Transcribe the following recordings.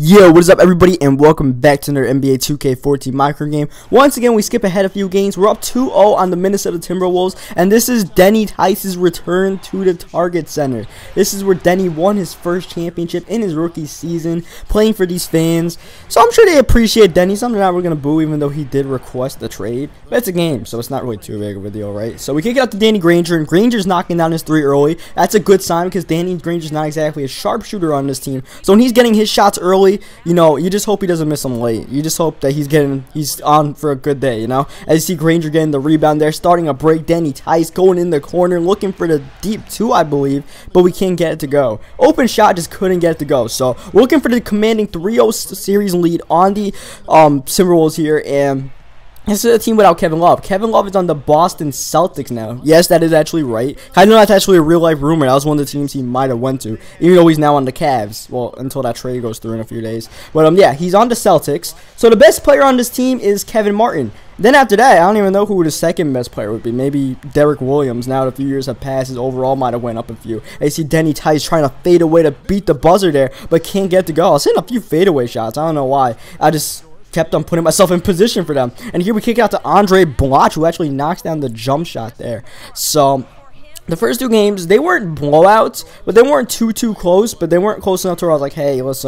Yo, what is up everybody, and welcome back to another NBA 2K14 micro game. Once again, we skip ahead a few games. We're up 2-0 on the Minnesota Timberwolves, and this is Denny Tice's return to the Target Center. This is where Denny won his first championship in his rookie season, playing for these fans. So I'm sure they appreciate Denny. So I'm not really going to boo, even though he did request the trade. But it's a game, so it's not really too big of a deal, right? So we kick it out to Danny Granger, and Granger's knocking down his three early. That's a good sign, because Danny Granger's not exactly a sharpshooter on this team. So when he's getting his shots early, you know, you just hope he doesn't miss them late. You just hope that he's on for a good day, you know. As you see Granger getting the rebound there, starting a break. Denny Tice going in the corner, looking for the deep two, I believe, but we can't get it to go. Open shot, just couldn't get it to go. So we're looking for the commanding 3-0 series lead on the Timberwolves here, and this is a team without Kevin Love. Kevin Love is on the Boston Celtics now. Yes, that is actually right. I know that's actually a real-life rumor. That was one of the teams he might have went to, even though he's now on the Cavs. Well, until that trade goes through in a few days. But, yeah, he's on the Celtics. So the best player on this team is Kevin Martin. Then after that, I don't even know who the second best player would be. Maybe Derek Williams. Now that a few years have passed, his overall might have went up a few. I see Denny Tice trying to fade away to beat the buzzer there, but can't get to go. I was hitting a few fadeaway shots. I don't know why. I just kept on putting myself in position for them. And here we kick out to Andre Bloch, who actually knocks down the jump shot there. So the first two games, they weren't blowouts, but they weren't too close. But they weren't close enough to where I was like, hey, let's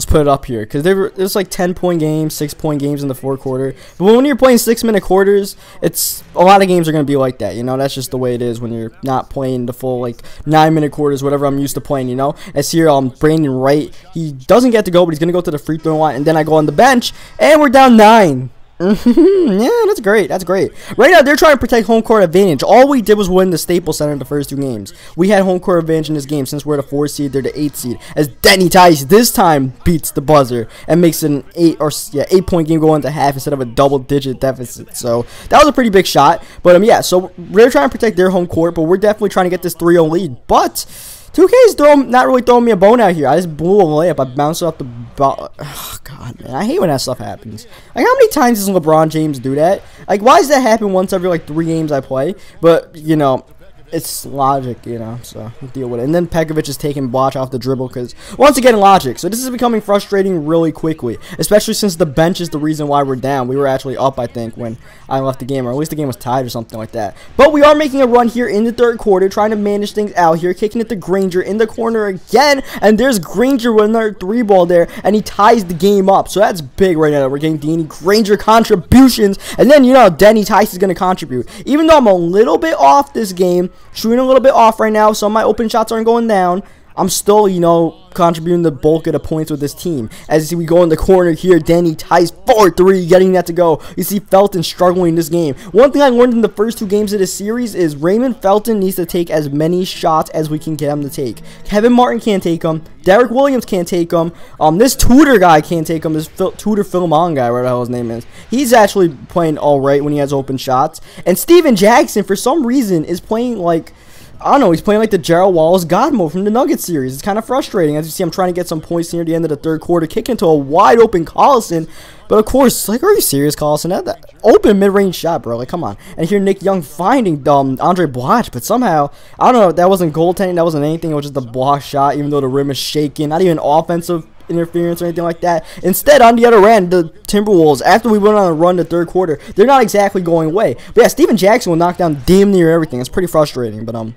put it up here, because it was like 10-point games, 6-point games in the fourth quarter. But when you're playing 6-minute quarters, it's a lot of games are gonna be like that. You know, that's just the way it is when you're not playing the full like 9-minute quarters, whatever I'm used to playing. You know, as here Brandon Wright, he doesn't get to go, but he's gonna go to the free throw line, and then I go on the bench, and we're down 9. Yeah, that's great. That's great. Right now, they're trying to protect home court advantage. All we did was win the Staples Center in the first two games. We had home court advantage in this game since we're the 4th seed. They're the 8th seed. As Denny Tice this time beats the buzzer and makes an 8-point game go into half instead of a double-digit deficit. So that was a pretty big shot. But yeah, so they're trying to protect their home court, but we're definitely trying to get this 3-0 lead. But 2K is not really throwing me a bone out here. I just blew a layup. I bounced off the ball. Oh, God, man. I hate when that stuff happens. Like, how many times does LeBron James do that? Like, why does that happen once every, like, 3 games I play? But, you know, it's logic, you know, so deal with it. And then Pekovic is taking Bloch off the dribble because, once again, logic. So this is becoming frustrating really quickly, especially since the bench is the reason why we're down. We were actually up, I think, when I left the game, or at least the game was tied or something like that. But we are making a run here in the third quarter, trying to manage things out here, kicking it to Granger in the corner again, and there's Granger with another 3-ball there, and he ties the game up. So that's big right now. We're getting Danny Granger contributions, and then, you know, Denny Tice is going to contribute. Even though I'm a little bit off this game, shooting a little bit off right now, so my open shots aren't going down, I'm still, you know, contributing the bulk of the points with this team. As you see, we go in the corner here, Danny Tice 4-3, getting that to go. You see Felton struggling in this game. One thing I learned in the first 2 games of this series is Raymond Felton needs to take as many shots as we can get him to take. Kevin Martin can't take them. Derek Williams can't take them. This Tudor guy can't take them. This Tudor Philemon guy, whatever the hell his name is. He's actually playing all right when he has open shots. And Steven Jackson, for some reason, is playing like, I don't know, he's playing like the Gerald Wallace God mode from the Nuggets series. It's kind of frustrating. As you see, I'm trying to get some points near the end of the third quarter, kicking into a wide open Collison. But of course, like, are you serious, Collison? That open mid-range shot, bro. Like, come on. And here, Nick Young finding Andre Bloch, but somehow, I don't know, that wasn't goaltending, that wasn't anything. It was just a block shot, even though the rim is shaking. Not even offensive interference or anything like that. Instead, on the other end, the Timberwolves, after we went on a run the third quarter, they're not exactly going away. But yeah, Steven Jackson will knock down damn near everything. It's pretty frustrating, but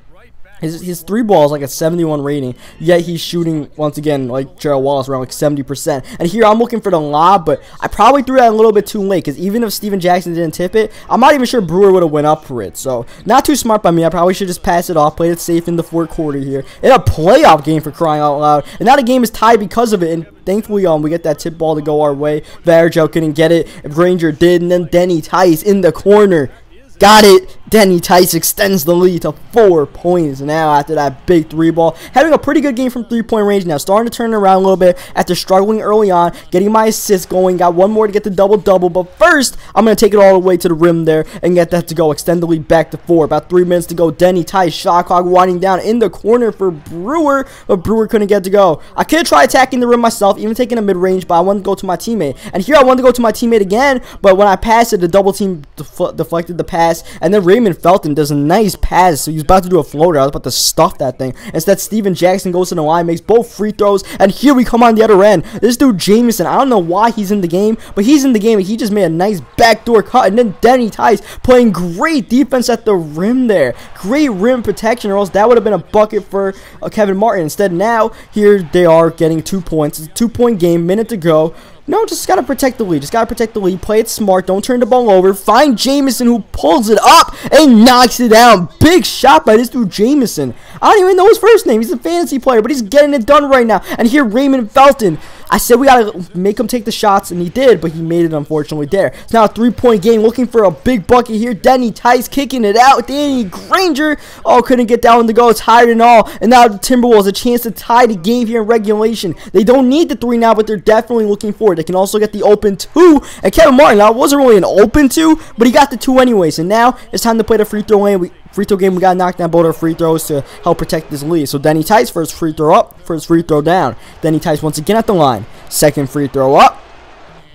his 3-ball is like a 71 rating, yet he's shooting, once again, like Gerald Wallace, around like 70%. And here I'm looking for the lob, but I probably threw that a little bit too late, because even if Steven Jackson didn't tip it, I'm not even sure Brewer would have went up for it. So, not too smart by me. I probably should just pass it off, played it safe in the fourth quarter here. In a playoff game, for crying out loud. And now the game is tied because of it, and thankfully, we get that tip ball to go our way. Varejao couldn't get it. Granger did, and then Denny Tice in the corner. Got it. Denny Tice extends the lead to 4 points now after that big 3-ball. Having a pretty good game from 3-point range now. Starting to turn it around a little bit after struggling early on. Getting my assist going. Got one more to get the double-double. But first, I'm going to take it all the way to the rim there and get that to go. Extend the lead back to 4. About 3 minutes to go. Denny Tice, shot clock winding down in the corner for Brewer. But Brewer couldn't get to go. I could try attacking the rim myself, even taking a mid-range, but I wanted to go to my teammate. And here I wanted to go to my teammate again, but when I passed it, the double team deflected the pass. And then Raymond Raymond Felton does a nice pass, so he's about to do a floater. I was about to stuff that thing. Instead, Steven Jackson goes to the line, makes both free throws, and here we come on the other end. This dude, Jamison, I don't know why he's in the game, but he's in the game, and he just made a nice backdoor cut, and then Denny Tice playing great defense at the rim there. Great rim protection, or else that would have been a bucket for Kevin Martin. Instead, now, here they are getting 2 points. It's a 2-point game, minute to go. No, just gotta protect the lead. Just gotta protect the lead. Play it smart. Don't turn the ball over. Find Jamison, who pulls it up and knocks it down. Big shot by this dude, Jamison. I don't even know his first name. He's a fantasy player, but he's getting it done right now. And here, Raymond Felton. I said we gotta make him take the shots, and he did, but he made it unfortunately there. It's now a 3-point game, looking for a big bucket here. Denny Tice kicking it out. Danny Granger, oh, couldn't get down to go. It's higher than all. And now the Timberwolves a chance to tie the game here in regulation. They don't need the 3 now, but they're definitely looking for it. They can also get the open 2. And Kevin Martin, now it wasn't really an open 2, but he got the 2 anyways. And now it's time to play the free throw lane. Free throw game, we got to knock down both our free throws to help protect this lead. So Denny Tice, first free throw up, first free throw down. Denny Tice once again at the line. Second free throw up,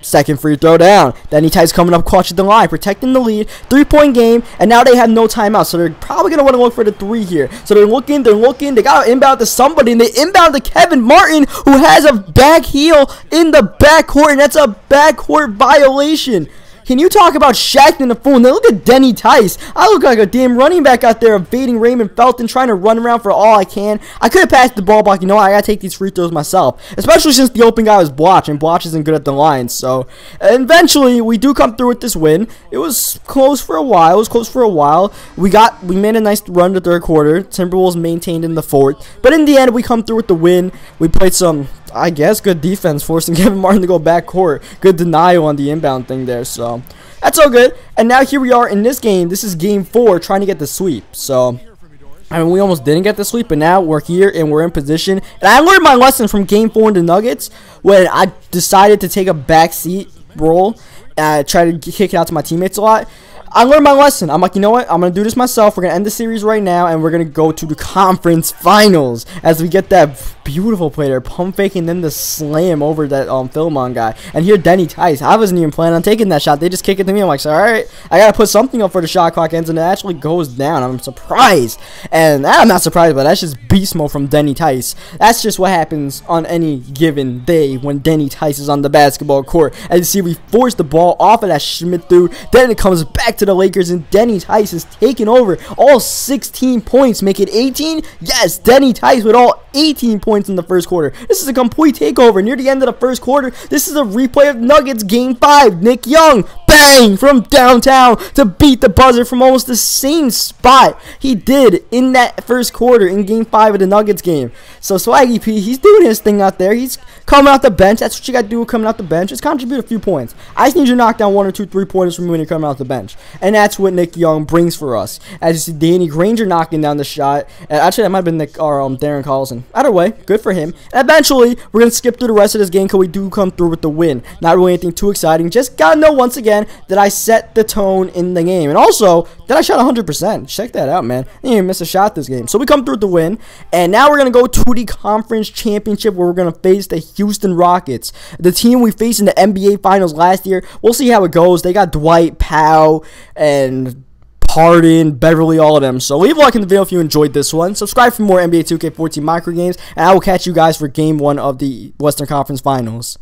second free throw down. Denny Tice coming up clutch at the line, protecting the lead. 3-point game, and now they have no timeout, so they're probably going to want to look for the 3 here. So they're looking, they got to inbound to somebody, and they inbound to Kevin Martin, who has a back heel in the backcourt, and that's a backcourt violation. Can you talk about Shaq the fool? And then look at Denny Tice. I look like a damn running back out there evading Raymond Felton, trying to run around for all I can. I could have passed the ball back. You know what? I got to take these free throws myself. Especially since the open guy was Blotch, and Blotch isn't good at the line. So, eventually, we do come through with this win. It was close for a while. We made a nice run to the third quarter. Timberwolves maintained in the fourth. But in the end, we come through with the win. We played some, I guess, good defense, forcing Kevin Martin to go backcourt. Good denial on the inbound thing there, so that's all good. And now here we are in this game. This is game 4, trying to get the sweep. So, I mean, we almost didn't get the sweep, but now we're here and we're in position. And I learned my lesson from game 4 in the Nuggets when I decided to take a backseat role and try to kick it out to my teammates a lot. I learned my lesson. I'm like, you know what? I'm going to do this myself. We're going to end the series right now, and we're going to go to the conference finals as we get that beautiful play there. Pump faking, then the slam over that Philmon guy. And here, Denny Tice. I wasn't even planning on taking that shot. They just kick it to me. I'm like, so, all right, I got to put something up for the shot clock ends, and it actually goes down. I'm surprised. And I'm not surprised, but that's just beast mode from Denny Tice. That's just what happens on any given day when Denny Tice is on the basketball court. As you see, we force the ball off of that Schmidt dude. Then it comes back to the Lakers, and Denny Tice is taking over. All 16 points make it 18. Yes, Denny Tice with all 18 points in the first quarter. This is a complete takeover. Near the end of the first quarter, this is a replay of Nuggets game 5. Nick Young, bang, from downtown to beat the buzzer from almost the same spot he did in that first quarter in game 5 of the Nuggets game. So Swaggy P, he's doing his thing out there. He's coming out the bench. That's what you got to do coming out the bench. Just contribute a few points. I just need you to knock down 1 or 2 3-pointers from me when you're coming out the bench. And that's what Nick Young brings for us. As you see, Danny Granger knocking down the shot. Actually, that might have been Nick or Darren Collison. Either way, good for him. And eventually, we're going to skip through the rest of this game because we do come through with the win. Not really anything too exciting. Just got to know once again that I set the tone in the game. And also, that I shot 100%. Check that out, man. I didn't even miss a shot this game. So we come through with the win. And now we're going to go to the conference championship where we're going to face the Houston Rockets. The team we faced in the NBA Finals last year. We'll see how it goes. They got Dwight, Powell, and Harden, Beverly, all of them. So leave a like in the video if you enjoyed this one. Subscribe for more NBA 2K14 micro games. And I will catch you guys for game 1 of the Western Conference Finals.